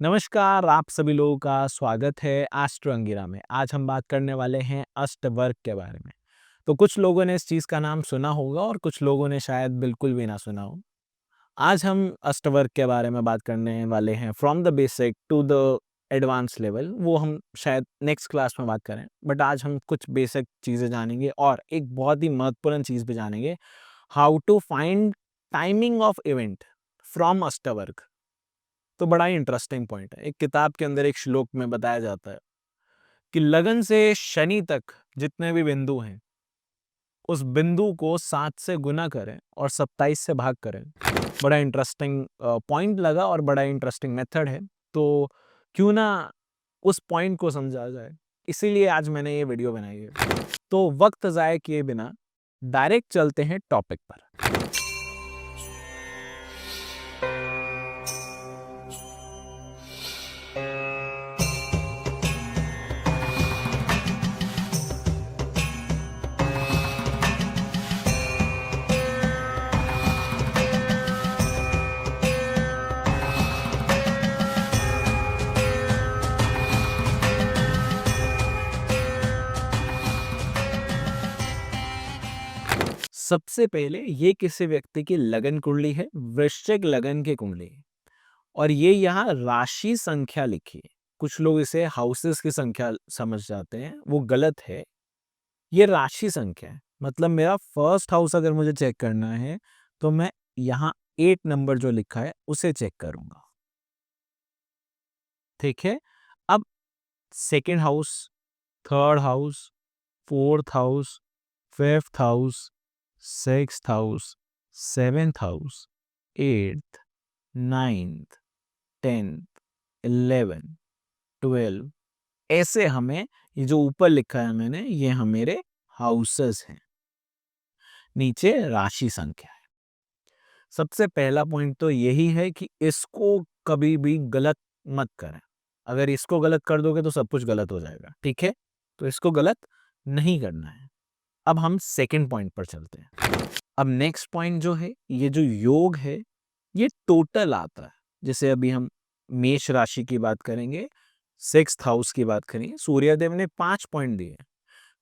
नमस्कार, आप सभी लोगों का स्वागत है एस्ट्रो अंगिरा में। आज हम बात करने वाले हैं अष्टवर्ग के बारे में। तो कुछ लोगों ने इस चीज़ का नाम सुना होगा और कुछ लोगों ने शायद बिल्कुल भी ना सुना हो। आज हम अष्टवर्ग के बारे में बात करने वाले हैं from the basic to the advance level. वो हम शायद नेक्स्ट क्लास में बात करें, बट आज हम कुछ बेसिक चीज़ें जानेंगे और एक बहुत ही महत्वपूर्ण चीज़ भी जानेंगे, how to find timing of event from Ashtavarga. तो बड़ा ही इंटरेस्टिंग पॉइंट है। एक किताब के अंदर एक श्लोक में बताया जाता है कि लगन से शनि तक जितने भी बिंदु हैं, उस बिंदु को 7 से गुना करें और 27 से भाग करें। बड़ा इंटरेस्टिंग पॉइंट लगा और बड़ा इंटरेस्टिंग मेथड है। तो क्यों ना उस पॉइंट को समझा जाए, इसीलिए आज मैंने ये वीडियो बनाई है। तो वक्त ज़ाया किए बिना डायरेक्ट चलते हैं टॉपिक पर। सबसे पहले ये किसी व्यक्ति की लगन कुंडली है, वृश्चिक लगन की कुंडली है, और ये यहाँ राशि संख्या लिखी है। कुछ लोग इसे हाउसेस की संख्या समझ जाते हैं, वो गलत है। ये राशि संख्या है, मतलब मेरा फर्स्ट हाउस अगर मुझे चेक करना है तो मैं यहाँ 8 नंबर जो लिखा है उसे चेक करूंगा। ठीक है। अब second house, third house, fourth house, fifth house, sixth house, seventh house, eighth, ninth, 10th, 11, 12, ऐसे हमें ये जो ऊपर लिखा है मैंने, ये हम मेरे हाउसेस हैं। नीचे राशि संख्या है। सबसे पहला पॉइंट तो यही है कि इसको कभी भी गलत मत करें। अगर इसको गलत कर दोगे तो सब कुछ गलत हो जाएगा। ठीक है, तो इसको गलत नहीं करना है। अब हम सेकंड पॉइंट पर चलते हैं। अब नेक्स्ट पॉइंट जो है, ये जो योग है, ये टोटल आता है। जैसे अभी हम मेष राशि की बात करेंगे, सिक्स्थ हाउस की बात करेंगे, सूर्यदेव ने 5 पॉइंट दिए,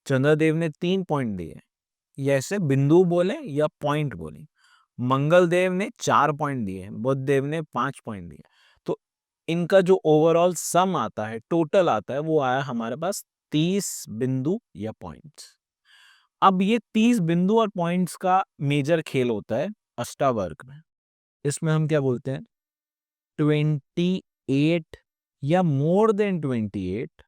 चंद्रदेव ने 3 पॉइंट दिए। ये ऐसे बिंदु बोले या पॉइंट बोले। मंगल देव ने 4 पॉइंट दिए, बुध देव ने 5 पॉइंट दिए। तो इनका जो ओवरऑल सम आता है, टोटल आता है, वो आया हमारे पास 30 बिंदु या पॉइंट्स। अब ये 30 बिंदु और पॉइंट्स का मेजर खेल होता है अष्टावर्ग में। इसमें हम क्या बोलते हैं, 28 या मोर देन 28,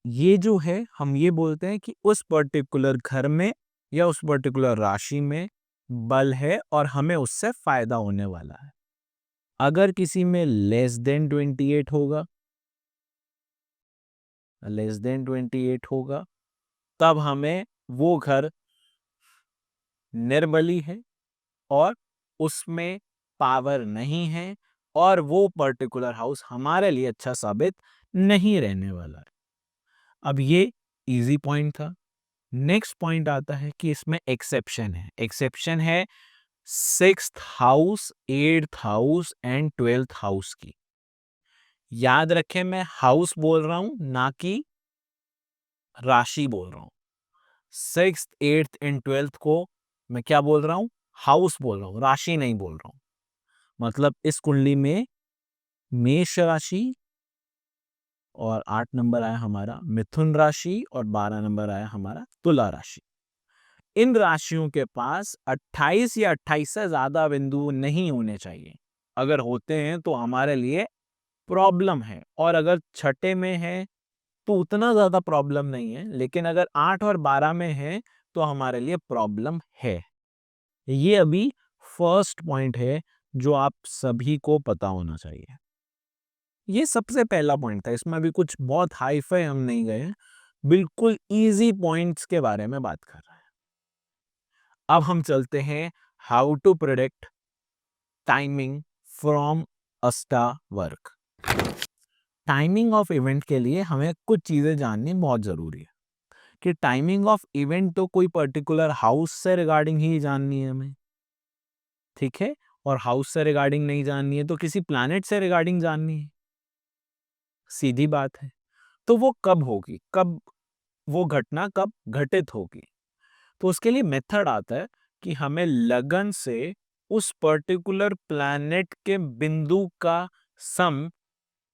ये जो है हम ये बोलते हैं कि उस पर्टिकुलर घर में या उस पर्टिकुलर राशि में बल है और हमें उससे फायदा होने वाला है। अगर किसी में लेस देन 28 होगा, तब हमें वो घर निर्बली है और उसमें पावर नहीं है और वो पर्टिकुलर हाउस हमारे लिए अच्छा साबित नहीं रहने वाला है। अब ये इजी पॉइंट था। नेक्स्ट पॉइंट आता है कि इसमें एक्सेप्शन है। एक्सेप्शन है sixth house, eighth house and 12th house की। याद रखें, मैं हाउस बोल रहा हूं, ना कि राशि बोल रहा हूं। सिक्स्थ, एट्थ एंड 12th को मैं क्या बोल रहा हूं, हाउस बोल रहा हूं, राशि नहीं बोल रहा हूं। मतलब इस कुंडली में मेष राशि और 8 नंबर आया हमारा मिथुन राशि और 12 नंबर आया हमारा तुला राशि। इन राशियों के पास 28 या 28 से ज्यादा बिंदु नहीं होने चाहिए। अगर होते हैं तो हमारे लिए प्रॉब्लम है, और अगर छठे में है तो उतना ज्यादा प्रॉब्लम नहीं है, लेकिन अगर 8 और 12 में है तो हमारे लिए प्रॉब्लम है। ये अभी फर्स्ट पॉइंट है जो आप सभी को पता होना चाहिए। ये सबसे पहला पॉइंट था, इसमें अभी कुछ बहुत हाई फाई हम नहीं गए हैं, बिल्कुल इजी पॉइंट्स के बारे में बात कर रहे हैं। अब हम चलते हैं how to predict timing from Ashtavarga. Timing of event के लिए हमें कुछ चीजें जाननी बहुत जरूरी है। कि टाइमिंग ऑफ इवेंट तो कोई पर्टिकुलर हाउस से रिगार्डिंग ही जाननी है हमें, ठीक है। और हाउस से रिगार्डिंग नहीं जाननी है तो किसी प्लैनेट से रिगार्डिंग जाननी है, सीधी बात है। तो वो कब होगी, कब वो घटना कब घटित होगी? तो उसके लिए मेथड आता है कि हमें लगन से उस पर्टिकुलर प्लैनेट के बिंदु का sum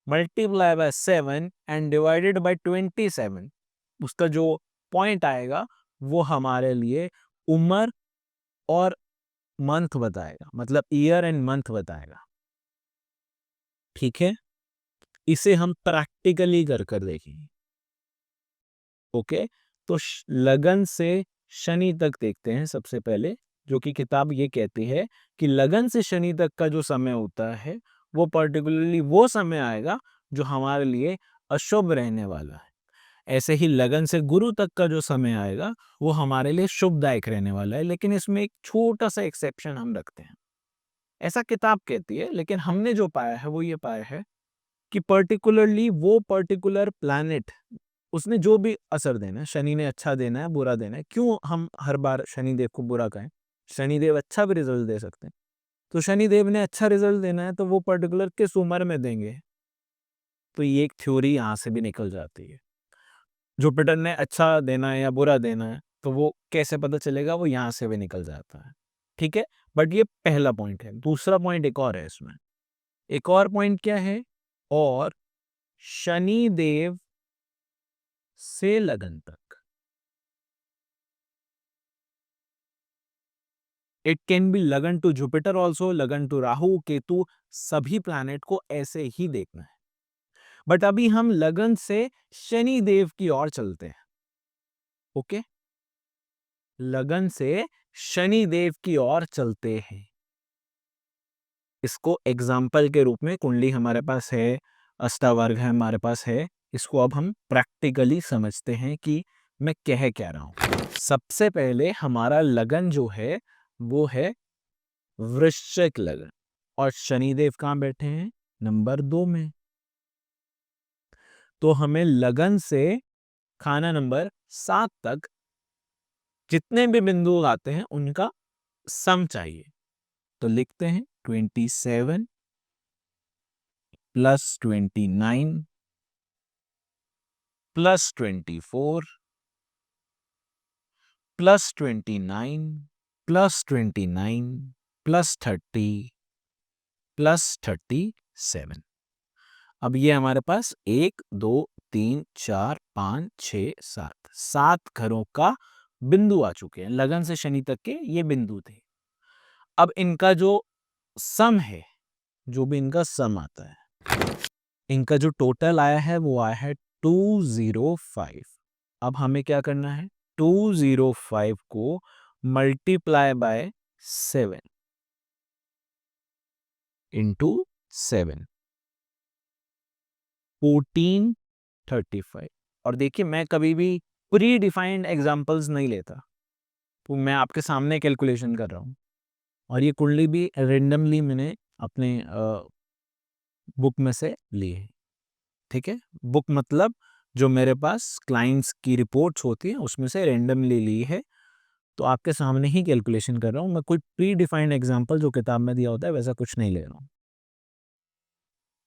multiply by 7 and divided by 27, उसका जो पॉइंट आएगा वो हमारे लिए उम्र और मंथ बताएगा, मतलब ईयर एंड मंथ बताएगा। ठीक है, इसे हम प्रैक्टिकली कर कर देखेंगे। ओके, तो लगन से शनि तक देखते हैं सबसे पहले, जो कि किताब ये कहती है कि लगन से शनि तक का जो समय होता है वो पर्टिकुलरली वो समय आएगा जो हमारे लिए अशुभ रहने वाला है। ऐसे ही लगन से गुरु तक का जो समय आएगा वो हमारे लिए शुभदायक रहने वाला है, लेकिन इसमें एक छोटा सा एक्सेप्शन हम रखते हैं। ऐसा किताब कहती है, लेकिन हमने जो पाया है वो ये पाया है कि पर्टिकुलरली वो पर्टिकुलर प्लैनेट, उसने जो भी असर देना है, शनि ने अच्छा देना है बुरा देना है, क्यों हम हर बार शनिदेव को बुरा कहें? शनिदेव अच्छा भी रिजल्ट दे सकते हैं। तो शनिदेव ने अच्छा रिजल्ट देना है तो वो पर्टिकुलर किस उम्र में देंगे? तो ये एक थ्योरी यहाँ से भी निकल जाती है। जुपिटर ने अच्छा देना है या बुरा देना है तो वो कैसे पता चलेगा? वो यहाँ से भी निकल जाता है। ठीक है, बट ये पहला पॉइंट है। दूसरा पॉइंट एक और है इसमें। एक और पॉइंट क्या है? और शनि देव से लगन तक, इट कैन बी लगन टू जुपिटर ऑल्सो, लगन टू राहु केतु, सभी प्लैनेट को ऐसे ही देखना है। बट अभी हम लगन से शनि देव की ओर चलते हैं। ओके, लगन से शनि देव की ओर चलते हैं। इसको एग्जाम्पल के रूप में कुंडली हमारे पास है, अष्टावर्ग है हमारे पास है, इसको अब हम प्रैक्टिकली समझते हैं कि मैं कह क्या रहा हूं। सबसे पहले हमारा लगन जो है वो है वृश्चिक लगन, और शनिदेव कहां बैठे हैं? नंबर 2 में। तो हमें लगन से खाना नंबर 7 तक जितने भी बिंदु आते हैं उनका सम चाहिए। तो लिखते हैं 27 plus 29 plus 24 plus 29 plus 29 plus 30 plus 37। अब ये हमारे पास 1 2 3 4 5 6 7 7 घरों का बिंदु आ चुके हैं। लगन से शनि तक के ये बिंदु थे। अब इनका जो सम है, जो भी इनका सम आता है, इनका जो टोटल आया है वो आया है 205। अब हमें क्या करना है? 205 को मल्टीप्लाई बाय 7 इंटू 7, 1435। और देखिए, मैं कभी भी प्री डिफाइंड एग्जाम्पल्स नहीं लेता, तो मैं आपके सामने कैलकुलेशन कर रहा हूँ। और ये कुंडली भी रेंडमली मैंने अपने बुक में से ली है। ठीक है, बुक मतलब जो मेरे पास क्लाइंट्स की रिपोर्ट्स होती हैं उसमें से रेंडमली ली है। तो आपके सामने ही कैलकुलेशन कर रहा हूँ मैं, कोई प्री डिफाइंड एग्जाम्पल जो किताब में दिया होता है वैसा कुछ नहीं ले रहा हूँ।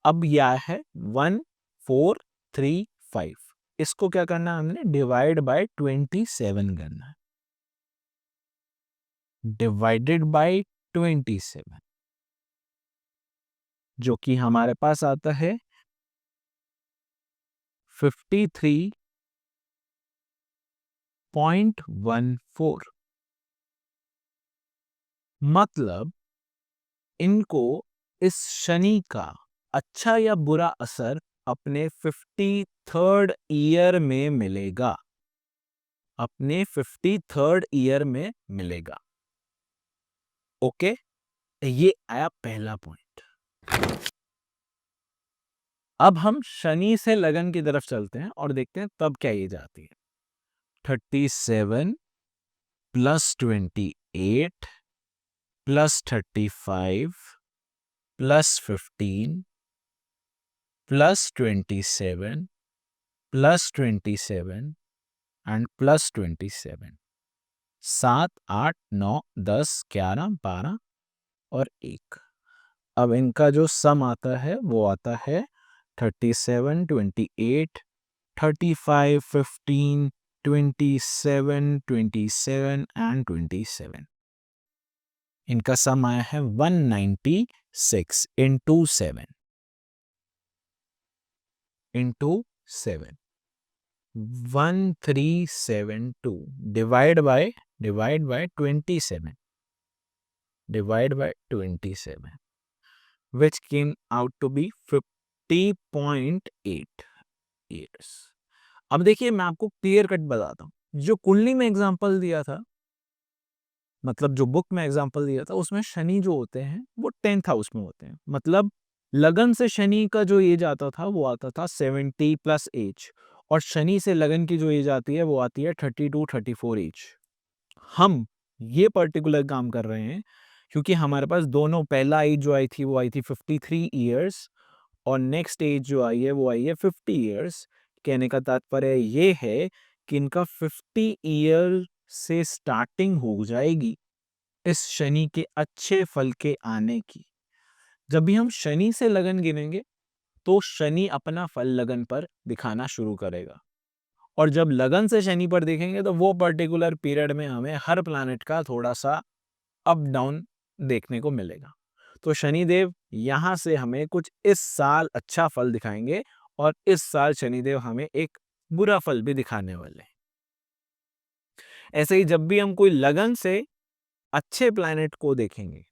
अब यह है 1435, इसको क्या करना है? हमने डिवाइड बाय 27 करना है। डिवाइडेड बाय 27, जो कि हमारे पास आता है 53.14। मतलब इनको इस शनि का अच्छा या बुरा असर अपने 53rd ईयर में मिलेगा, अपने 53rd ईयर में मिलेगा। ओके, ये आया पहला पॉइंट। अब हम शनि से लगन की तरफ चलते हैं और देखते हैं तब क्या ये जाती है। 37 plus 28 plus 35 plus 15 plus 27 plus 27 and plus 27। 7 8 9 10 11 12 और 1। अब इनका जो सम आता है वो आता है 37, 28, 35, 15, 27, 27 एंड 27। इनका सम आया है 196 into 7 into 7 1372 divide by 27 divide by 27 which came out to be 50.8 years। अब देखिए मैं आपको क्लियर कट बताता हूँ, जो कुंडली में एग्जांपल दिया था, मतलब जो बुक में एग्जांपल दिया था, उसमें शनि जो होते हैं वो 10th हाउस में होते हैं। मतलब लगन से शनि का जो एज आता था वो आता था 70 प्लस एज, और शनि से लगन की जो एज आती है वो आती है 32, 34 एज। हम ये पर्टिकुलर काम कर रहे हैं क्योंकि हमारे पास दोनों, पहला एज जो आई थी वो आई थी 53 ईयर्स, और नेक्स्ट एज जो आई है वो आई है 50 ईयर्स। कहने का तात्पर्य ये है कि इनका 50 ईयर से स्टार्टिंग हो जाएगी इस शनि के अच्छे फल के आने की। जब भी हम शनि से लगन गिनेंगे तो शनि अपना फल लगन पर दिखाना शुरू करेगा, और जब लगन से शनि पर देखेंगे तो वो पर्टिकुलर पीरियड में हमें हर प्लैनेट का थोड़ा सा अप डाउन देखने को मिलेगा। तो शनिदेव यहां से हमें कुछ इस साल अच्छा फल दिखाएंगे, और इस साल शनिदेव हमें एक बुरा फल भी दिखाने वाले हैं। ऐसे ही जब भी हम कोई लगन से अच्छे प्लैनेट को देखेंगे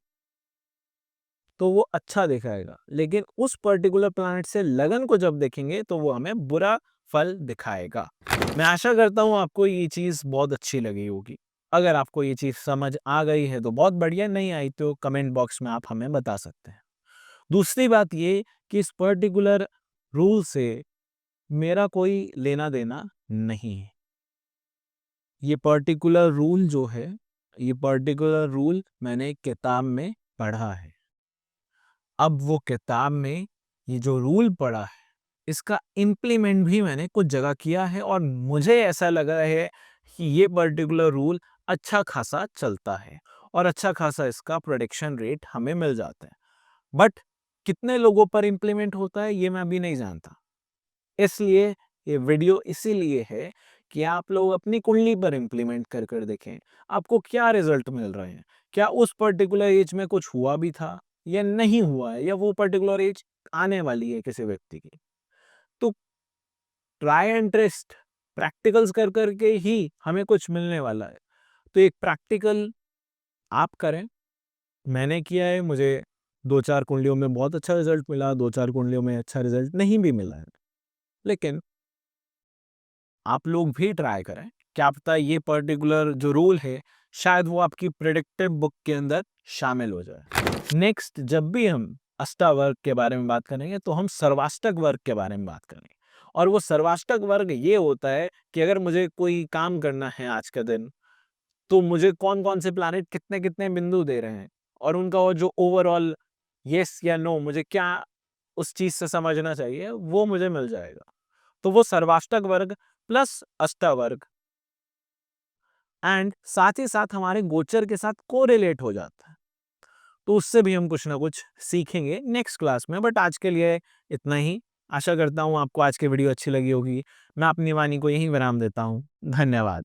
तो वो अच्छा दिखाएगा, लेकिन उस पर्टिकुलर प्लैनेट से लगन को जब देखेंगे तो वो हमें बुरा फल दिखाएगा। मैं आशा करता हूं आपको ये चीज बहुत अच्छी लगी होगी। अगर आपको ये चीज समझ आ गई है तो बहुत बढ़िया, नहीं आई तो कमेंट बॉक्स में आप हमें बता सकते हैं। दूसरी बात ये कि इस पर्टिकुलर रूल से मेरा कोई लेना देना नहीं है। ये पर्टिकुलर रूल जो है, ये पर्टिकुलर रूल मैंने एक किताब में पढ़ा है। अब वो किताब में ये जो रूल पढ़ा है इसका इम्प्लीमेंट भी मैंने कुछ जगह किया है, और मुझे ऐसा लगा है कि ये पर्टिकुलर रूल अच्छा खासा चलता है, और अच्छा खासा इसका प्रोडक्शन रेट हमें मिल जाता है। बट कितने लोगों पर इम्प्लीमेंट होता है ये मैं अभी नहीं जानता। इसलिए ये वीडियो इसीलिए है कि आप लोग अपनी कुंडली पर इम्प्लीमेंट कर कर देखें आपको क्या रिजल्ट मिल रहे हैं। क्या उस पर्टिकुलर एज में कुछ हुआ भी था या नहीं हुआ है, या वो पर्टिकुलर एज आने वाली है किसी व्यक्ति की। तो ट्राई एंड टेस्ट, प्रैक्टिकल्स कर करके ही हमें कुछ मिलने वाला है। तो एक प्रैक्टिकल आप करें, मैंने किया है, मुझे 2-4 कुंडलियों में बहुत अच्छा रिजल्ट मिला, 2-4 कुंडलियों में अच्छा रिजल्ट नहीं भी मिला है। लेकिन आप लोग भी ट्राई करें, क्या पता ये पर्टिकुलर जो रूल है शायद वो आपकी प्रेडिक्टिव बुक के अंदर शामिल हो जाए। नेक्स्ट जब भी हम अष्टावर्ग के बारे में बात करेंगे तो हम सर्वाष्टक वर्ग के बारे में बात करेंगे। और वो सर्वाष्टक वर्ग ये होता है कि अगर मुझे कोई काम करना है आज का दिन, तो मुझे कौन कौन से प्लैनेट कितने कितने बिंदु दे रहे हैं, और उनका वो जो ओवरऑल यस या नो मुझे क्या उस चीज से समझना चाहिए वो मुझे मिल जाएगा। तो वो सर्वाष्टक वर्ग प्लस अष्टावर्ग, एंड साथ ही साथ हमारे गोचर के साथ कोरिलेट हो जाता है। तो उससे भी हम कुछ ना कुछ सीखेंगे नेक्स्ट क्लास में, बट आज के लिए इतना ही। आशा करता हूँ आपको आज की वीडियो अच्छी लगी होगी। मैं अपनी वाणी को यहीं विराम देता हूँ। धन्यवाद।